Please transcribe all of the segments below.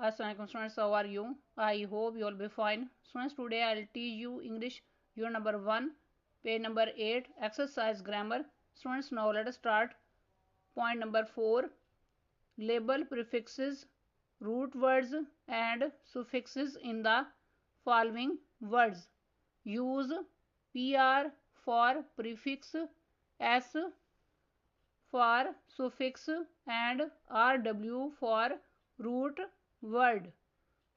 Assalamualaikum students, how are you? I hope you will be fine. Students, today I will teach you English unit number 1, page number 8, exercise grammar. Students, now let us start. Point number 4, label prefixes, root words and suffixes in the following words. Use PR for prefix, S for suffix and RW for root word.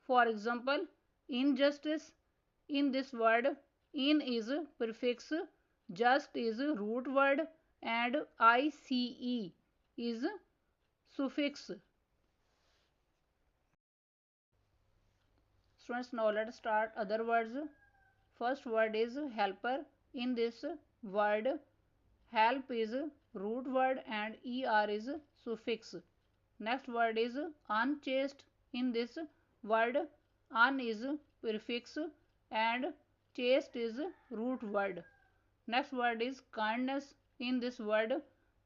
For example, injustice, in this word, in is prefix, just is root word and ICE is suffix. Students, now let's start other words. First word is helper. In this word, help is root word and er is suffix. Next word is unchaste. In this word, un is prefix and chaste is root word. Next word is kindness. In this word,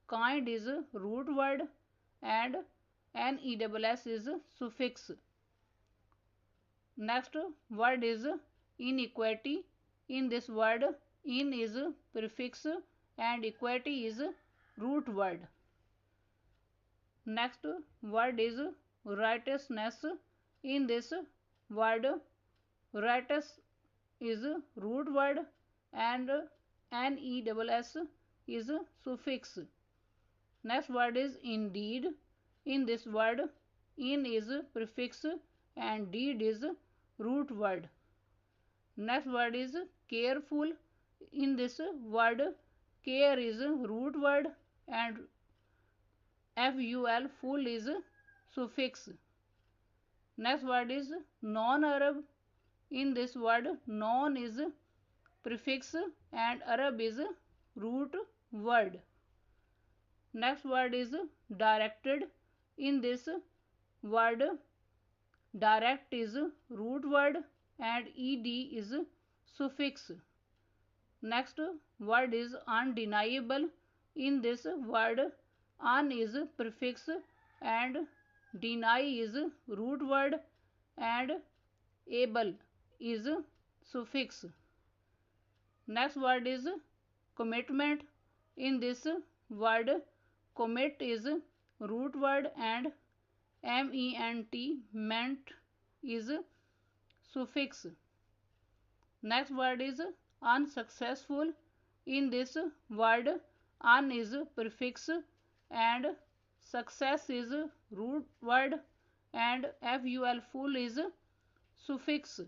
kind is root word and ness is suffix. Next word is inequity. In this word, in is prefix and equity is root word. Next word is righteousness. In this word, righteous is root word and ness is suffix. Next word is indeed. In this word, in is prefix and deed is root word. Next word is careful. In this word, care is root word and ful, full is suffix. Next word is non-Arab. In this word, non is prefix and Arab is root word. Next word is directed. In this word, direct is root word and ed is suffix. Next word is undeniable. In this word, un is prefix and deny is root word and able is suffix. Next word is commitment. In this word, commit is root word and ment is suffix. Next word is unsuccessful. In this word, un is prefix and success is root word and full is suffix.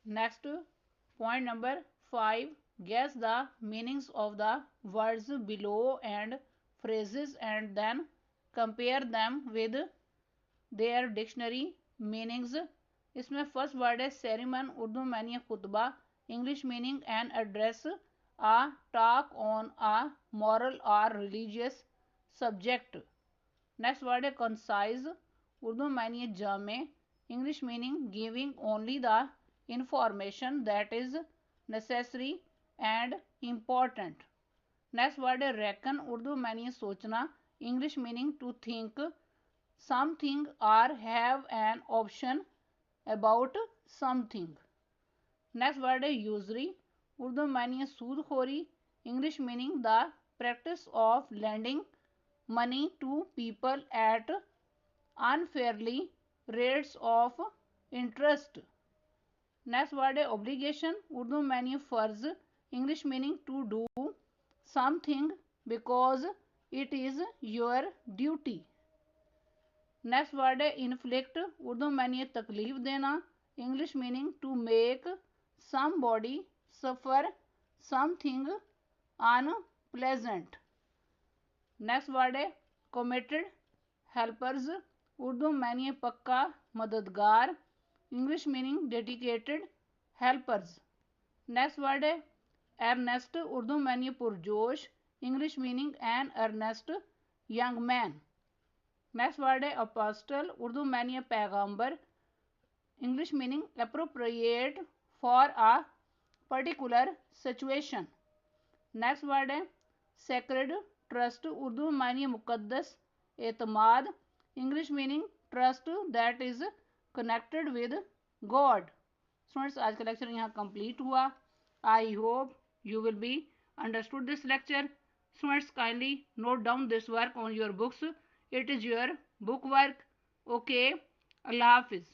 Next, point number 5, guess the meanings of the words below and phrases and then compare them with their dictionary meanings. इसमें first word है sermon, Urdu मैनी खुतबा, English meaning an address, a talk on a moral or religious subject. Next word है concise, Urdu मैनी जामे, English meaning giving only the information that is necessary and important. Next word है reckon, Urdu मैनी सोचना, English meaning to think something or have an option about something. Next word है usury, Urdu मानिए सूदखोरी, English meaning the practice of lending money to people at unfairly rates of interest. Next word है obligation, Urdu मानिए फर्ज, English meaning to do something because it is your duty. Next word है inflict, Urdu मानिए तकलीफ देना, English meaning to make somebody suffer something unpleasant. Next word है committed helpers, Urdu मानिए पक्का मददगार, English meaning dedicated helpers. Next word है earnest, Urdu मानिए पुरजोश, English meaning an earnest young man. Next word है अपोस्टल, उर्दू मैनिए पैगंबर, English meaning appropriate for a particular situation. Next word है सेक्रेड ट्रस्ट, उर्दू मानिए मुकद्दस एतमाद, English meaning trust that is connected with God. Students, आज का लेक्चर यहाँ कंप्लीट हुआ। I hope you will be understood this lecture. Students, kindly note down this work on your books. It is your book work. Okay, Allah Hafiz.